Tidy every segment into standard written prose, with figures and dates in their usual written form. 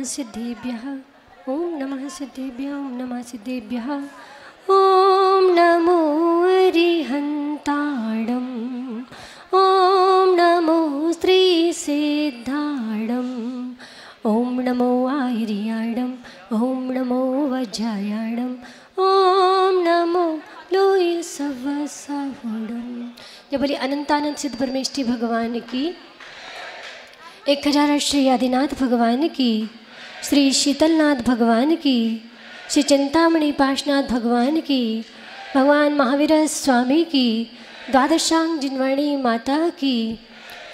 सिद्धेभ्यः ओम नमः सिद्धेभ्यः ओम नमः सिद्धेभ्यः ओम नमो अरिहन्ताणम् ओम नमो श्री सिद्धाणम् ओम नमो आहिर्याणम् ओम नमो वज्रायाणम् ओम नमो लोय सवसाहुणम्। जय बोले अनंतानंद सिद्ध परमेष्ठी भगवान की, 1000 श्री आदिनाथ भगवान की, श्री शीतलनाथ भगवान की, श्री चिंतामणि पाशनाथ भगवान की, भगवान महावीर स्वामी की, द्वादशांग जिनवाणी माता की,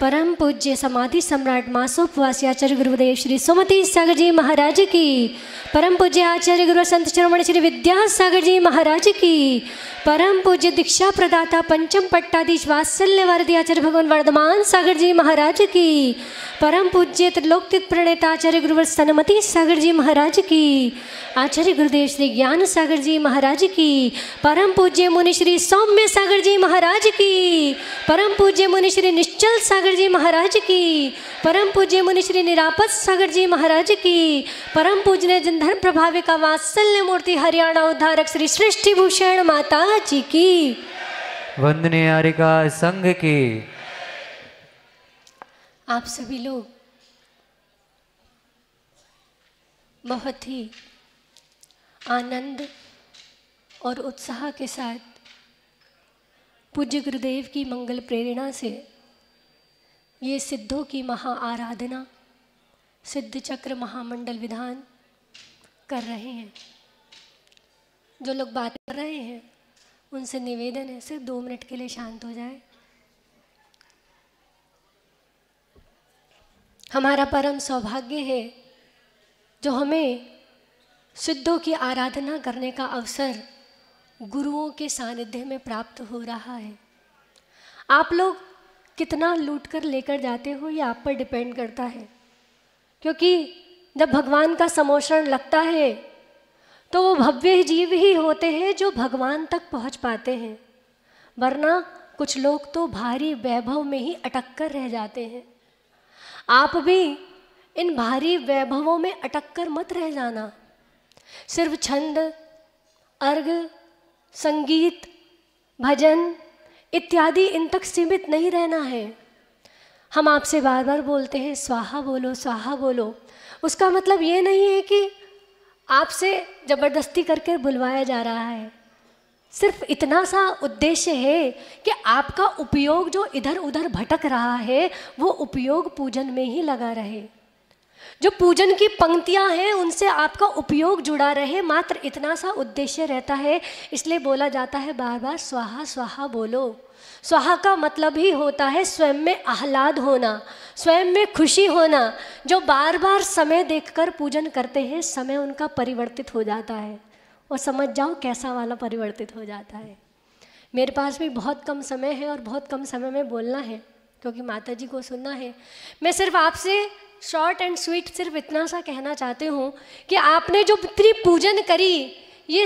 परम पूज्य समाधि सम्राट मासोपवासी आचार्य गुरुदेव श्री सोमती सागर जी महाराज की, परम पूज्य आचार्य गुरु संत शिरोमणि श्री विद्यासागर जी महाराज की, परम पूज्य दीक्षा प्रदाता पंचम पट्टाधीश वात्सल्य वारदी आचार्य भगवान वर्धमान सागर जी महाराज की, परम पूज्य त्रिलोकतीत प्रणेता आचार्य गुरुवर सनमती सागर जी महाराज की, आचार्य गुरुदेव श्री ज्ञान सागर जी महाराज की, परम पूज्य मुनि श्री सौम्य सागर जी महाराज की, परम पूज्य मुनि श्री निश्चल सागर जी महाराज की, परम पूज्य मुनि श्री निरापद सागर जी महाराज की, परम पूज्य जनधर्म प्रभाविका वात्सल्य मूर्ति हरियाणा उद्धारक श्री सृष्टि भूषण माता जी की, वंदनीय आरिका संघ की। आप सभी लोग बहुत ही आनंद और उत्साह के साथ पूज्य गुरुदेव की मंगल प्रेरणा से ये सिद्धों की महा आराधना सिद्ध चक्र महामंडल विधान कर रहे हैं। जो लोग बात कर रहे हैं उनसे निवेदन है सिर्फ 2 मिनट के लिए शांत हो जाए। हमारा परम सौभाग्य है जो हमें सिद्धों की आराधना करने का अवसर गुरुओं के सानिध्य में प्राप्त हो रहा है। आप लोग कितना लूट कर लेकर जाते हो ये आप पर डिपेंड करता है, क्योंकि जब भगवान का समोषण लगता है तो वो भव्य जीव ही होते हैं जो भगवान तक पहुंच पाते हैं, वरना कुछ लोग तो भारी वैभव में ही अटक कर रह जाते हैं। आप भी इन भारी वैभवों में अटक कर मत रह जाना। सिर्फ छंद, अर्घ, संगीत, भजन इत्यादि इन तक सीमित नहीं रहना है। हम आपसे बार बार बोलते हैं स्वाहा बोलो, स्वाहा बोलो। उसका मतलब ये नहीं है कि आपसे ज़बरदस्ती करके बुलवाया जा रहा है। सिर्फ इतना सा उद्देश्य है कि आपका उपयोग जो इधर उधर भटक रहा है वो उपयोग पूजन में ही लगा रहे। जो पूजन की पंक्तियां हैं उनसे आपका उपयोग जुड़ा रहे, मात्र इतना सा उद्देश्य रहता है। इसलिए बोला जाता है बार बार स्वाहा स्वाहा बोलो। स्वाहा का मतलब ही होता है स्वयं में आह्लाद होना, स्वयं में खुशी होना। जो बार बार समय देखकर पूजन करते हैं समय उनका परिवर्तित हो जाता है, और समझ जाओ कैसा वाला परिवर्तित हो जाता है। मेरे पास भी बहुत कम समय है और बहुत कम समय में बोलना है क्योंकि माता जी को सुनना है। मैं सिर्फ आपसे शॉर्ट एंड स्वीट सिर्फ इतना सा कहना चाहती हूँ कि आपने जो इतनी पूजन करी ये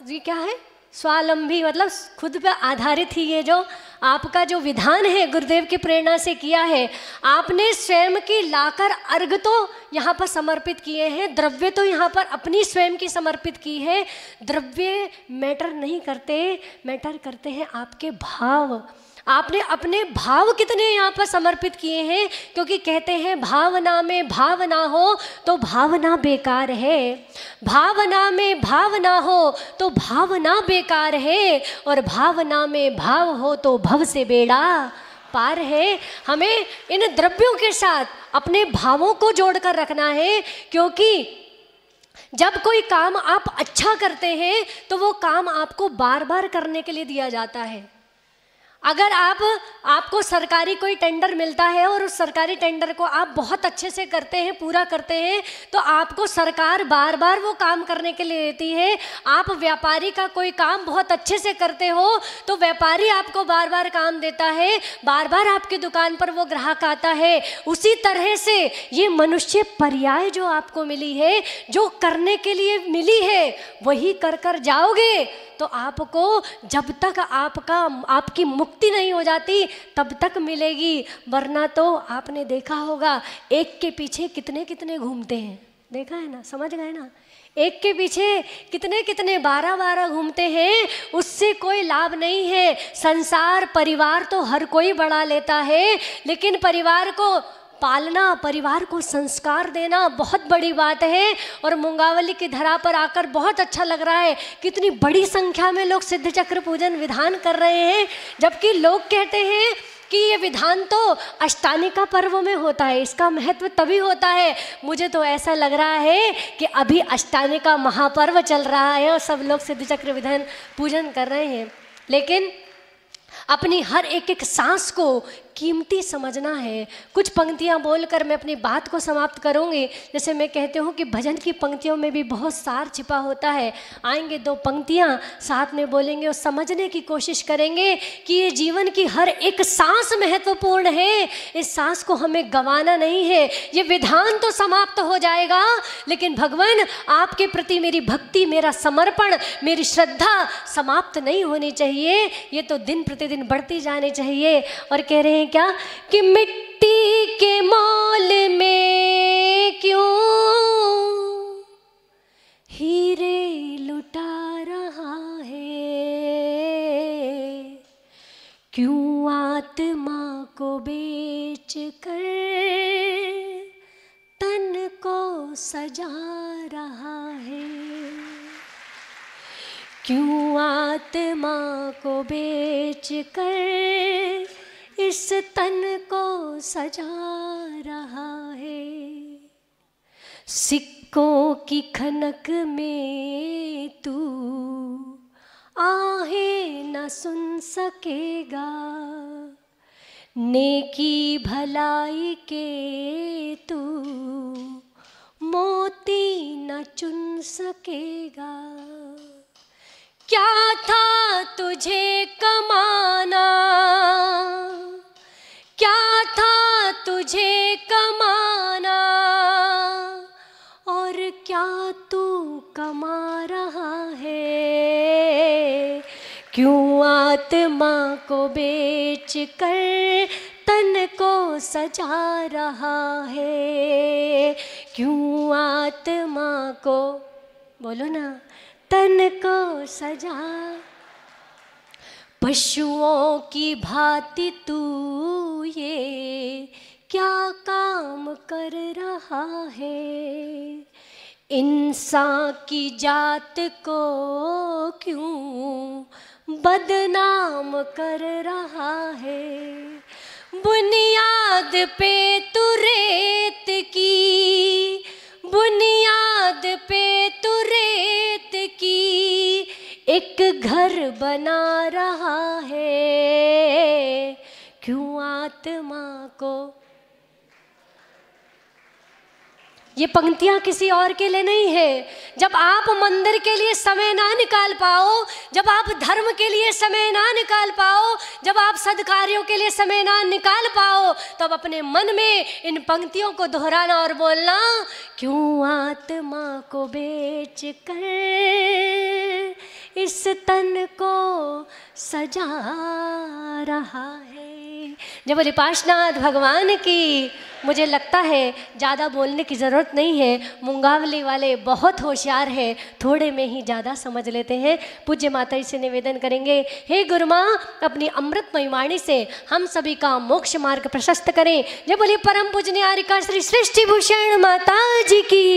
ये क्या है, स्वावलंबी मतलब खुद पे आधारित ही ये जो आपका जो विधान है गुरुदेव की प्रेरणा से किया है। आपने स्वयं की लाकर अर्घ तो यहाँ पर समर्पित किए हैं, द्रव्य तो यहाँ पर अपनी स्वयं की समर्पित की है। द्रव्य मैटर नहीं करते, मैटर करते हैं आपके भाव। आपने अपने भाव कितने यहाँ पर समर्पित किए हैं, क्योंकि कहते हैं भावना में भाव ना हो तो भावना बेकार है, भावना में भाव ना हो तो भावना बेकार है, और भावना में भाव हो तो भव से बेड़ा पार है। हमें इन द्रव्यों के साथ अपने भावों को जोड़कर रखना है, क्योंकि जब कोई काम आप अच्छा करते हैं तो वो काम आपको बार बार करने के लिए दिया जाता है। अगर आपको सरकारी कोई टेंडर मिलता है और उस सरकारी टेंडर को आप बहुत अच्छे से करते हैं, पूरा करते हैं, तो आपको सरकार बार बार वो काम करने के लिए देती है। आप व्यापारी का कोई काम बहुत अच्छे से करते हो तो व्यापारी आपको बार बार काम देता है, बार बार आपकी दुकान पर वो ग्राहक आता है। उसी तरह से ये मनुष्य पर्याय जो आपको मिली है, जो करने के लिए मिली है, वही कर कर जाओगे तो तो आपको जब तक आपकी मुक्ति नहीं हो जाती तब तक मिलेगी, वरना तो आपने देखा होगा एक के पीछे कितने कितने घूमते हैं, देखा है ना, समझ गए ना, एक के पीछे कितने कितने 12 घूमते हैं, उससे कोई लाभ नहीं है। संसार परिवार तो हर कोई बढ़ा लेता है, लेकिन परिवार को पालना, परिवार को संस्कार देना बहुत बड़ी बात है। और मुंगावली की धरा पर आकर बहुत अच्छा लग रहा है, कितनी बड़ी संख्या में लोग सिद्ध चक्र पूजन विधान कर रहे हैं, जबकि लोग कहते हैं कि ये विधान तो अष्टानिका पर्व में होता है, इसका महत्व तभी होता है। मुझे तो ऐसा लग रहा है कि अभी अष्टानिका महापर्व चल रहा है और सब लोग सिद्ध चक्र विधान पूजन कर रहे हैं। लेकिन अपनी हर एक सांस को कीमती समझना है। कुछ पंक्तियाँ बोलकर मैं अपनी बात को समाप्त करूँगी। जैसे मैं कहती हूँ कि भजन की पंक्तियों में भी बहुत सार छिपा होता है। आएंगे 2 पंक्तियाँ साथ में बोलेंगे और समझने की कोशिश करेंगे कि ये जीवन की हर एक सांस महत्वपूर्ण है, इस सांस को हमें गंवाना नहीं है। ये विधान तो समाप्त हो जाएगा, लेकिन भगवान आपके प्रति मेरी भक्ति, मेरा समर्पण, मेरी श्रद्धा समाप्त नहीं होनी चाहिए, ये तो दिन प्रतिदिन बढ़ती जानी चाहिए। और कह रहे हैं क्या कि मिट्टी के मोल में क्यों हीरे लुटा रहा है, क्यों आत्मा को बेच कर तन को सजा रहा है, क्यों आत्मा को बेच कर इस तन को सजा रहा है। सिक्कों की खनक में तू आहें न सुन सकेगा, नेकी भलाई के तू मोती न चुन सकेगा। क्या था तुझे कमाना, क्या था तुझे कमाना, और क्या तू कमा रहा है, क्यों आत्मा को बेच कर तन को सजा रहा है, क्यों आत्मा को, बोलो ना, तन को सजा। पशुओं की भांति तू ये क्या काम कर रहा है, इंसान की जात को क्यों बदनाम कर रहा है। बुनियाद पे तू रेत की, बुनियाद पे तू रेत की एक घर बना रहा है, क्यों आत्मा को। ये पंक्तियाँ किसी और के लिए नहीं है। जब आप मंदिर के लिए समय ना निकाल पाओ, जब आप धर्म के लिए समय ना निकाल पाओ, जब आप सद्कार्यों के लिए समय ना निकाल पाओ, तब अपने मन में इन पंक्तियों को दोहराना और बोलना, क्यों आत्मा को बेच कर इस तन को सजा रहा है। जब बोले पाशनाथ भगवान की। मुझे लगता है ज़्यादा बोलने की ज़रूरत नहीं है, मुंगावली वाले बहुत होशियार हैं, थोड़े में ही ज़्यादा समझ लेते हैं। पूज्य माता जी से निवेदन करेंगे, हे गुरु माँ, अपनी अमृतमयी वाणी से हम सभी का मोक्ष मार्ग प्रशस्त करें। जब बोली परम पूजनीय आर्यका श्री सृष्टि भूषण माता जी की।